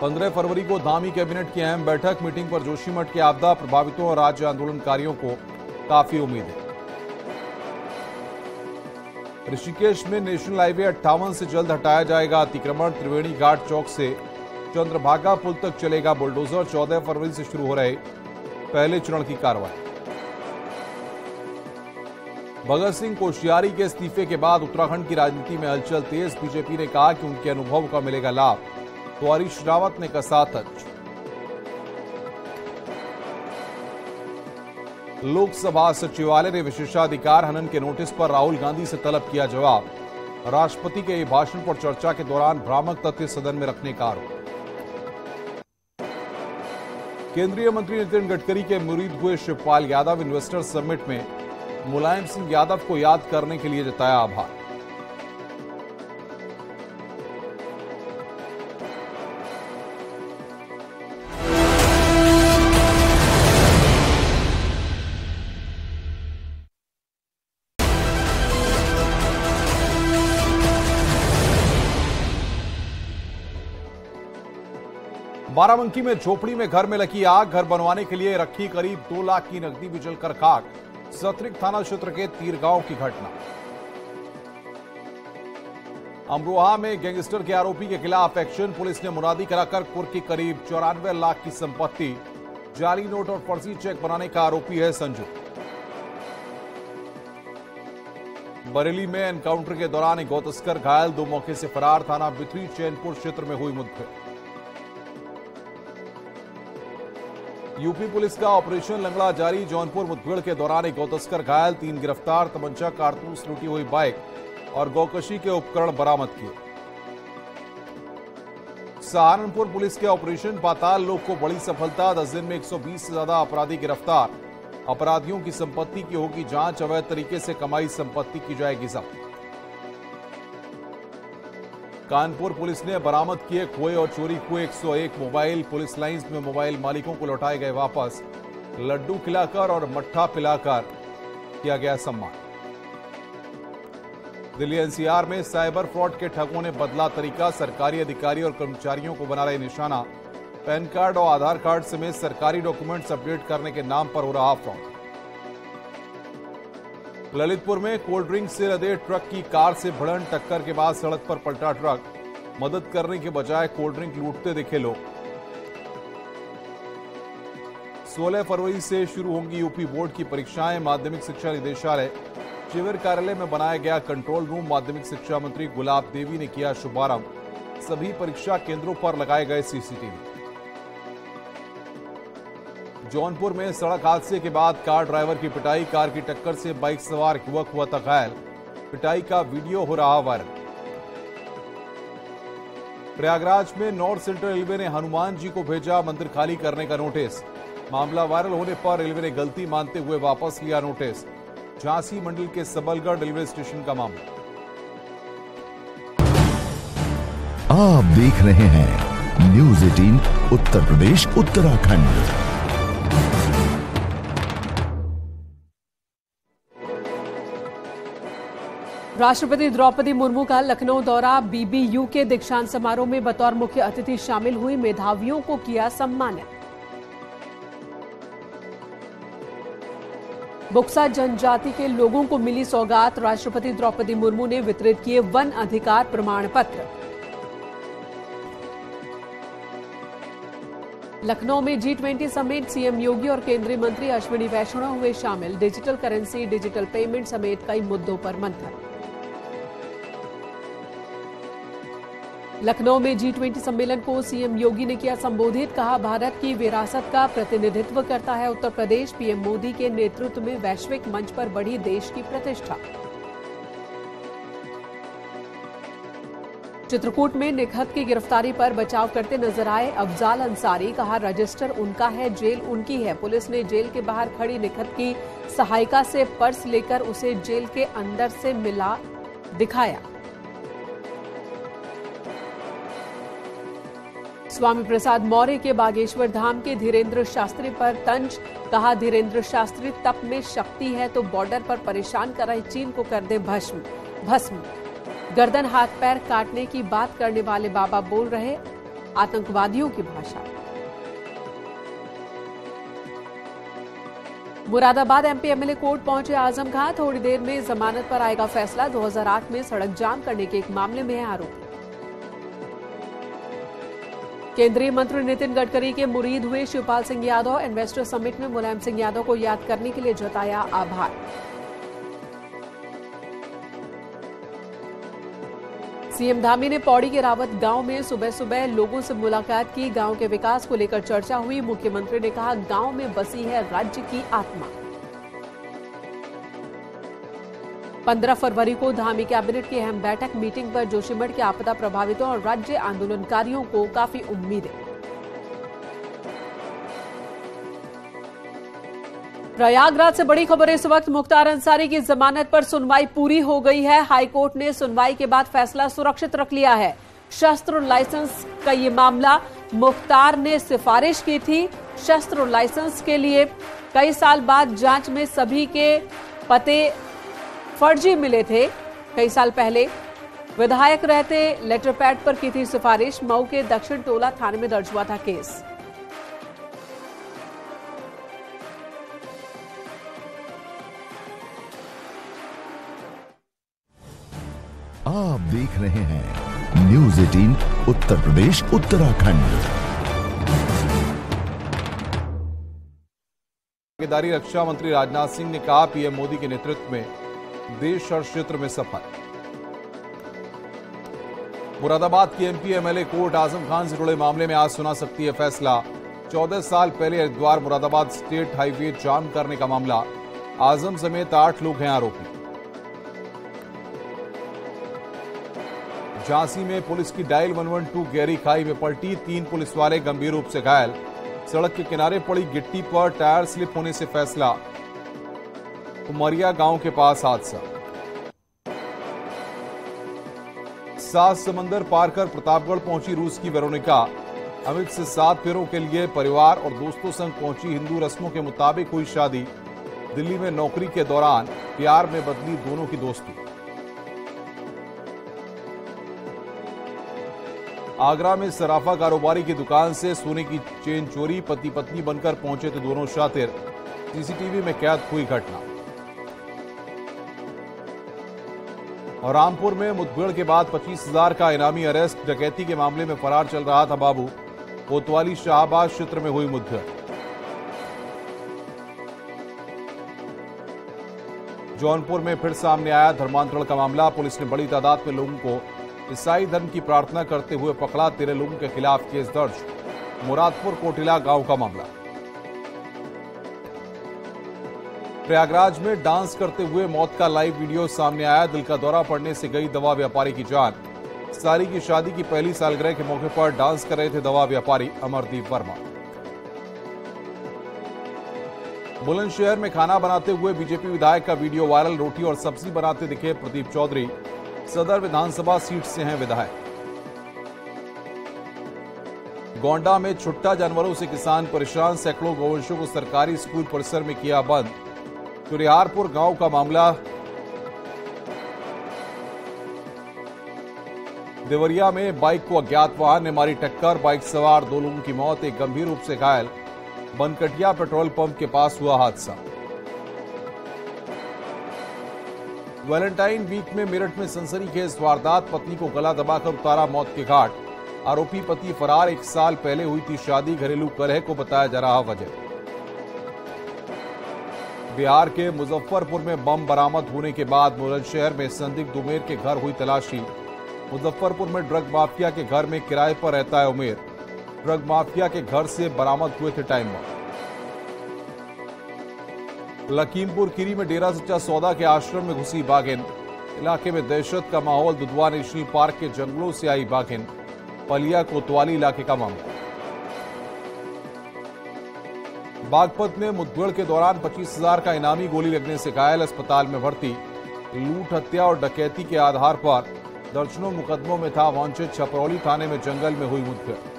15 फरवरी को धामी कैबिनेट की अहम बैठक। मीटिंग पर जोशीमठ के आपदा प्रभावितों और राज्य आंदोलनकारियों को काफी उम्मीद है। ऋषिकेश में नेशनल हाईवे 58 से जल्द हटाया जाएगा अतिक्रमण। त्रिवेणी घाट चौक से चंद्रभागा पुल तक चलेगा बुलडोजर। 14 फरवरी से शुरू हो रहे पहले चरण की कार्रवाई। भगत सिंह कोश्यारी के इस्तीफे के बाद उत्तराखंड की राजनीति में हलचल तेज। बीजेपी ने कहा कि उनके अनुभव का मिलेगा लाभ, तो हरीश रावत ने कसा तंज। लोकसभा सचिवालय ने विशेषाधिकार हनन के नोटिस पर राहुल गांधी से तलब किया जवाब। राष्ट्रपति के भाषण पर चर्चा के दौरान भ्रामक तथ्य सदन में रखने का आरोप। केंद्रीय मंत्री नितिन गडकरी के मुरीद हुए शिवपाल यादव इन्वेस्टर समिट में मुलायम सिंह यादव को याद करने के लिए जताया आभार। बाराबंकी में झोपड़ी में घर में लगी आग। घर बनवाने के लिए रखी करीब 2 लाख की नकदी भी जलकर खाक। सतरिक थाना क्षेत्र के तीर गांव की घटना। अमरोहा में गैंगस्टर के आरोपी के खिलाफ एक्शन। पुलिस ने मुनादी कराकर कुर्क की करीब 94 लाख की संपत्ति, जाली नोट और फर्जी चेक बनाने का आरोपी है संजू। बरेली में एनकाउंटर के दौरान एक गौतस्कर घायल, 2 मौके से फरार। थाना बिथरी चैनपुर क्षेत्र में हुई मुठभेड़। यूपी पुलिस का ऑपरेशन लंगड़ा जारी। जौनपुर मुठभेड़ के दौरान एक गौतस्कर घायल, 3 गिरफ्तार। तमंचा, कारतूस, लूटी हुई बाइक और गौकशी के उपकरण बरामद किए। सहारनपुर पुलिस के ऑपरेशन पाताल लोक को बड़ी सफलता। 10 दिन में 120 से ज्यादा अपराधी गिरफ्तार। अपराधियों की संपत्ति की होगी जांच। अवैध तरीके से कमाई संपत्ति की जाएगी जब्त। कानपुर पुलिस ने बरामद किए खोए और चोरी हुए 101 मोबाइल। पुलिस लाइंस में मोबाइल मालिकों को लौटाए गए वापस। लड्डू खिलाकर और मट्ठा पिलाकर किया गया सम्मान। दिल्ली एनसीआर में साइबर फ्रॉड के ठगों ने बदला तरीका। सरकारी अधिकारी और कर्मचारियों को बना रहे निशाना। पैन कार्ड और आधार कार्ड समेत सरकारी डॉक्यूमेंट्स अपडेट करने के नाम पर हो रहा फ्रॉड। ललितपुर में कोल्ड ड्रिंक से लदे ट्रक की कार से भिड़ंत। टक्कर के बाद सड़क पर पलटा ट्रक। मदद करने के बजाय कोल्ड ड्रिंक लूटते दिखे लोग। 16 फरवरी से शुरू होंगी यूपी बोर्ड की परीक्षाएं। माध्यमिक शिक्षा निदेशालय शिविर कार्यालय में बनाया गया कंट्रोल रूम। माध्यमिक शिक्षा मंत्री गुलाब देवी ने किया शुभारंभ। सभी परीक्षा केंद्रों पर लगाए गए सीसीटीवी। जौनपुर में सड़क हादसे के बाद कार ड्राइवर की पिटाई। कार की टक्कर से बाइक सवार युवक हुआ था घायल। पिटाई का वीडियो हो रहा वायरल। प्रयागराज में नॉर्थ सेंट्रल रेलवे ने हनुमान जी को भेजा मंदिर खाली करने का नोटिस। मामला वायरल होने पर रेलवे ने गलती मानते हुए वापस लिया नोटिस। झांसी मंडल के सबलगढ़ रेलवे स्टेशन का मामला। आप देख रहे हैं न्यूज़ 18 उत्तर प्रदेश उत्तराखंड। राष्ट्रपति द्रौपदी मुर्मू का लखनऊ दौरा। बीबीयू के दीक्षांत समारोह में बतौर मुख्य अतिथि शामिल हुई। मेधावियों को किया सम्मानित। बुक्सा जनजाति के लोगों को मिली सौगात। राष्ट्रपति द्रौपदी मुर्मू ने वितरित किए वन अधिकार प्रमाण पत्र। लखनऊ में G20 समेत सीएम योगी और केंद्रीय मंत्री अश्विनी वैष्णव हुए शामिल। डिजिटल करेंसी, डिजिटल पेमेंट समेत कई मुद्दों पर मंथन। लखनऊ में G20 सम्मेलन को सीएम योगी ने किया संबोधित। कहा, भारत की विरासत का प्रतिनिधित्व करता है उत्तर प्रदेश। पीएम मोदी के नेतृत्व में वैश्विक मंच पर बढ़ी देश की प्रतिष्ठा। चित्रकूट में निखत की गिरफ्तारी पर बचाव करते नजर आए अफजाल अंसारी। कहा, रजिस्टर उनका है, जेल उनकी है। पुलिस ने जेल के बाहर खड़ी निखत की सहायिका से पर्स लेकर उसे जेल के अंदर से मिला दिखाया। स्वामी प्रसाद मौर्य के बागेश्वर धाम के धीरेन्द्र शास्त्री पर तंज। कहा, धीरेन्द्र शास्त्री तप में शक्ति है तो बॉर्डर पर परेशान कर रहे चीन को कर दे भस्म। गर्दन हाथ पैर काटने की बात करने वाले बाबा बोल रहे आतंकवादियों की भाषा। मुरादाबाद एमपी एमएलए कोर्ट पहुंचे आजम खान, थोड़ी देर में जमानत पर आएगा फैसला। 2008 में सड़क जाम करने के एक मामले में है आरोपी। केंद्रीय मंत्री नितिन गडकरी के मुरीद हुए शिवपाल सिंह यादव, इन्वेस्टर समिट में मुलायम सिंह यादव को याद करने के लिए जताया आभार। सीएम धामी ने पौड़ी के रावत गांव में सुबह सुबह लोगों से मुलाकात की, गांव के विकास को लेकर चर्चा हुई। मुख्यमंत्री ने कहा, गांव में बसी है राज्य की आत्मा। 15 फरवरी को धामी कैबिनेट की अहम बैठक, मीटिंग पर जोशीमठ के आपदा प्रभावितों और राज्य आंदोलनकारियों को काफी उम्मीदें। प्रयागराज से बड़ी खबर इस वक्त, मुख्तार अंसारी की जमानत पर सुनवाई पूरी हो गई है। हाईकोर्ट ने सुनवाई के बाद फैसला सुरक्षित रख लिया है। शस्त्र लाइसेंस का ये मामला, मुख्तार ने सिफारिश की थी शस्त्र लाइसेंस के लिए। कई साल बाद जांच में सभी के पते फर्जी मिले थे। कई साल पहले विधायक रहते लेटर पैड पर की थी सिफारिश। मऊ के दक्षिण टोला थाने में दर्ज हुआ था केस। आप देख रहे हैं न्यूज़ 18 उत्तर प्रदेश उत्तराखंड। भागीदारी रक्षा मंत्री राजनाथ सिंह ने कहा, पीएम मोदी के नेतृत्व में देश हर क्षेत्र में सफल। मुरादाबाद की MP MLA court Azam Khan से जुड़े मामले में आज सुना सकती है फैसला। 14 साल पहले हरिद्वार मुरादाबाद स्टेट हाईवे जाम करने का मामला, आजम समेत 8 लोग हैं आरोपी। झांसी में पुलिस की डायल 112 गहरी खाई में पलटी, 3 पुलिस वाले गंभीर रूप से घायल। सड़क के किनारे पड़ी गिट्टी पर टायर स्लिप होने से फैसला। उमरिया गांव के पास हादसा। 7 समंदर पार कर प्रतापगढ़ पहुंची रूस की वेरोनिका। अमित से 7 फेरों के लिए परिवार और दोस्तों संग पहुंची। हिंदू रस्मों के मुताबिक हुई शादी। दिल्ली में नौकरी के दौरान प्यार में बदली दोनों की दोस्ती। आगरा में सराफा कारोबारी की दुकान से सोने की चेन चोरी, पति पत्नी बनकर पहुंचे थे दोनों शातिर। सीसीटीवी में कैद हुई घटना। और रामपुर में मुठभेड़ के बाद 25,000 का इनामी अरेस्ट। डकैती के मामले में फरार चल रहा था बाबू। कोतवाली शाहबाज क्षेत्र में हुई मुठभेड़। जौनपुर में फिर सामने आया धर्मांतरण का मामला। पुलिस ने बड़ी तादाद में लोगों को ईसाई धर्म की प्रार्थना करते हुए पकड़ा। 13 लोगों के खिलाफ केस दर्ज। मुरादपुर कोटिला गांव का मामला। प्रयागराज में डांस करते हुए मौत का लाइव वीडियो सामने आया। दिल का दौरा पड़ने से गई दवा व्यापारी की जान। सारी की शादी की पहली सालगिरह के मौके पर डांस कर रहे थे दवा व्यापारी अमरदीप वर्मा। बुलंदशहर में खाना बनाते हुए बीजेपी विधायक का वीडियो वायरल। रोटी और सब्जी बनाते दिखे प्रदीप चौधरी। सदर विधानसभा सीट से हैं विधायक। गोंडा में छुट्टा जानवरों से किसान परेशान। सैकड़ों गौवंशों को सरकारी स्कूल परिसर में किया बंद। चुरिहारपुर गांव का मामला। देवरिया में बाइक को अज्ञात वाहन ने मारी टक्कर। बाइक सवार 2 लोगों की मौत, एक गंभीर रूप से घायल। बनकटिया पेट्रोल पंप के पास हुआ हादसा। वैलेंटाइन वीक में मेरठ में सनसनीखेज वारदात। पत्नी को गला दबाकर उतारा मौत के घाट। आरोपी पति फरार। 1 साल पहले हुई थी शादी। घरेलू कलह को बताया जा रहा वजह। बिहार के मुजफ्फरपुर में बम बरामद होने के बाद बुलंदशहर में संदिग्ध उमेर के घर हुई तलाशी। मुजफ्फरपुर में ड्रग माफिया के घर में किराए पर रहता है उमेर। ड्रग माफिया के घर से बरामद हुए थे टाइम बम। लखीमपुर खीरी में डेरा सच्चा सौदा के आश्रम में घुसी बाघिन। इलाके में दहशत का माहौल। दुधवा नेशनल पार्क के जंगलों से आई बाघिन। पलिया कोतवाली इलाके का मामला। बागपत में मुठभेड़ के दौरान 25,000 का इनामी गोली लगने से घायल। अस्पताल में भर्ती। लूट, हत्या और डकैती के आधार पर दर्जनों मुकदमों में था वांछित। छपरौली थाने में जंगल में हुई मुठभेड़।